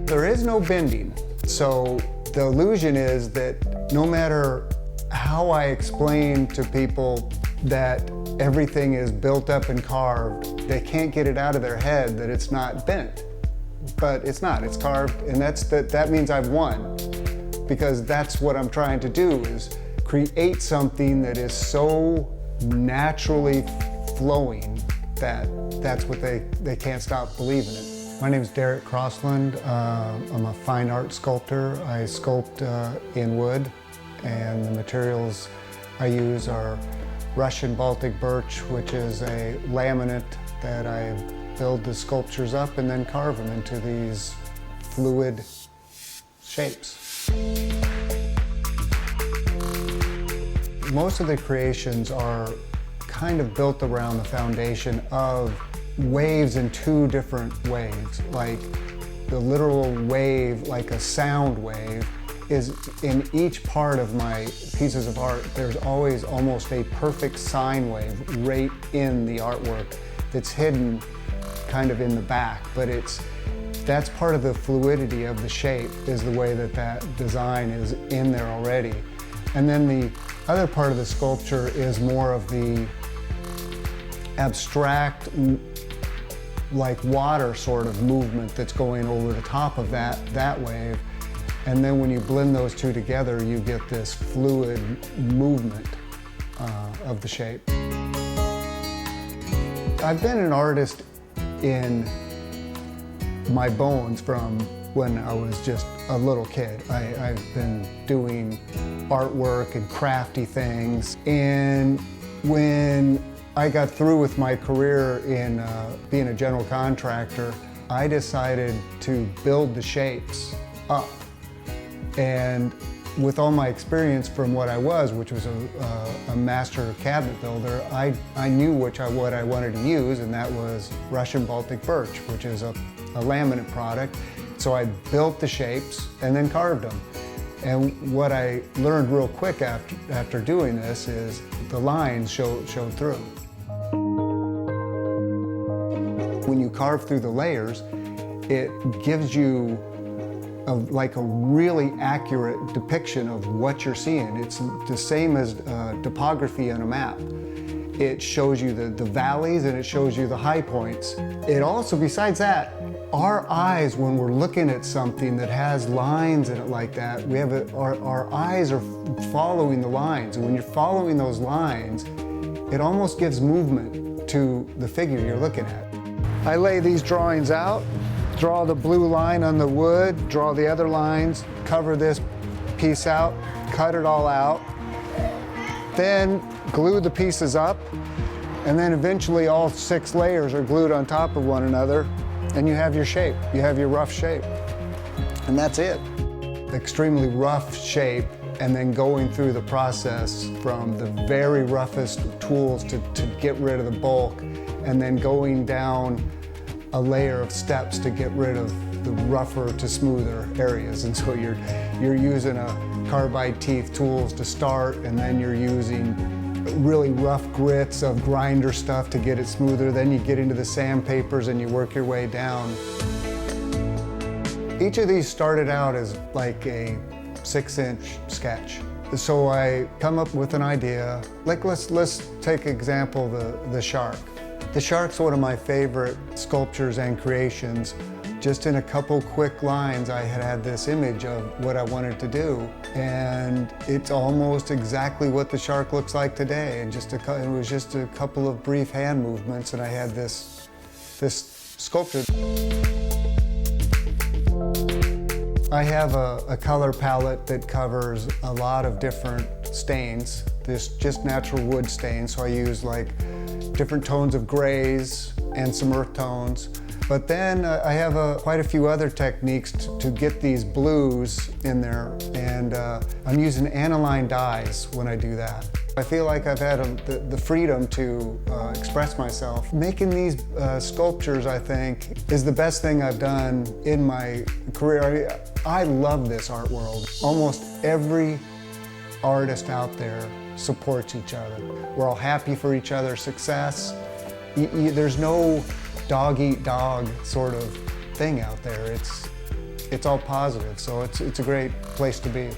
There is no bending, so the illusion is that no matter how I explain to people that everything is built up and carved, they can't get it out of their head that it's not bent. But it's not, it's carved, and that means I've won. Because that's what I'm trying to do, is create something that is so naturally flowing that that's what they can't stop believing it. My name is Derek Crossland. I'm a fine art sculptor. I sculpt in wood, and the materials I use are Russian Baltic birch, which is a laminate that I build the sculptures up and then carve them into these fluid shapes. Most of the creations are kind of built around the foundation of waves in two different waves. Like the literal wave, like a sound wave, is in each part of my pieces of art, there's always almost a perfect sine wave right in the artwork that's hidden kind of in the back, but that's part of the fluidity of the shape, is the way that design is in there already. And then the other part of the sculpture is more of the abstract, like water sort of movement that's going over the top of that wave. And then when you blend those two together, you get this fluid movement of the shape. I've been an artist in my bones from when I was just a little kid. I've been doing artwork and crafty things. And when I got through with my career in being a general contractor, I decided to build the shapes up. And with all my experience from what I was, which was a master cabinet builder, I knew what I wanted to use, and that was Russian Baltic birch, which is a laminate product. So I built the shapes and then carved them. And what I learned real quick after doing this is the lines showed through. When you carve through the layers, it gives you like a really accurate depiction of what you're seeing. It's the same as topography on a map. It shows you the valleys and it shows you the high points. It also, besides that, our eyes, when we're looking at something that has lines in it like that, our eyes are following the lines. And when you're following those lines, it almost gives movement to the figure you're looking at. I lay these drawings out, draw the blue line on the wood, draw the other lines, cover this piece out, cut it all out, then glue the pieces up, and then eventually all 6 layers are glued on top of one another, and you have your shape. You have your rough shape, and that's it. Extremely rough shape, and then going through the process from the very roughest tools to get rid of the bulk, and then going down a layer of steps to get rid of the rougher to smoother areas. And so you're using a carbide teeth tools to start, and then you're using really rough grits of grinder stuff to get it smoother. Then you get into the sandpapers and you work your way down. Each of these started out as like a 6-inch sketch. So I come up with an idea. Like let's take example the shark. The shark's one of my favorite sculptures and creations. Just in a couple quick lines, I had this image of what I wanted to do, and it's almost exactly what the shark looks like today. And it was just a couple of brief hand movements, and I had this sculpture. I have a color palette that covers a lot of different stains. This just natural wood stains, so I use like different tones of grays and some earth tones. But then I have quite a few other techniques to get these blues in there, and I'm using aniline dyes when I do that. I feel like I've had the freedom to express myself. Making these sculptures, I think, is the best thing I've done in my career. I love this art world. Almost every artist out there supports each other. We're all happy for each other's success. There's no dog-eat-dog sort of thing out there. it's all positive. So it's a great place to be.